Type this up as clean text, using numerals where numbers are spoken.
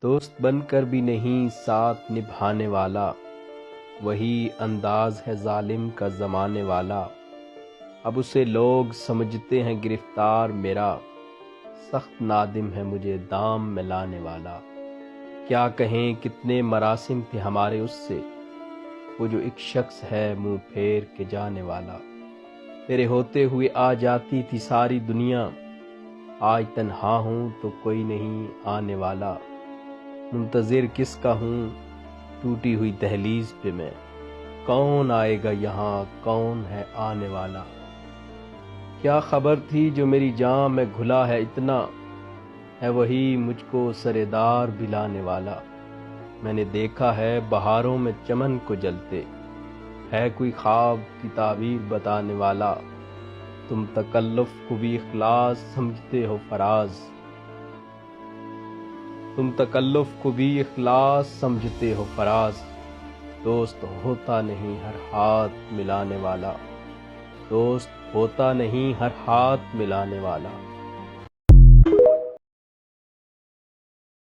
دوست بن کر بھی نہیں ساتھ نبھانے والا، وہی انداز ہے ظالم کا زمانے والا۔ اب اسے لوگ سمجھتے ہیں گرفتار میرا، سخت نادم ہے مجھے دام میں لانے والا۔ کیا کہیں کتنے مراسم تھے ہمارے اس سے، وہ جو ایک شخص ہے منہ پھیر کے جانے والا۔ تیرے ہوتے ہوئے آ جاتی تھی ساری دنیا، آج تنہا ہوں تو کوئی نہیں آنے والا۔ منتظر کس کا ہوں ٹوٹی ہوئی دہلیز پہ میں، کون آئے گا یہاں کون ہے آنے والا۔ کیا خبر تھی جو میری جاں میں گھلا ہے اتنا، ہے وہی مجھ کو سردار بلانے والا۔ میں نے دیکھا ہے بہاروں میں چمن کو جلتے، ہے کوئی خواب کی تعبیر بتانے والا۔ تم تکلف کو بھی اخلاص سمجھتے ہو فراز، تم تکلف کو بھی اخلاص سمجھتے ہو فراز۔ دوست ہوتا نہیں ہر ہاتھ ملانے والا، دوست ہوتا نہیں ہر ہاتھ ملانے والا۔